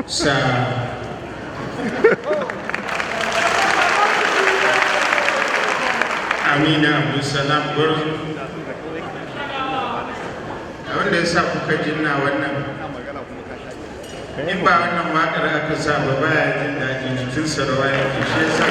sa Amina Abdulsalam Gwarzo. Wanda ya sa kuka jinna wannan, in ba wannan waƙar aka sa ba baya jin daɗi jikinsa rawa yake, shi ya sa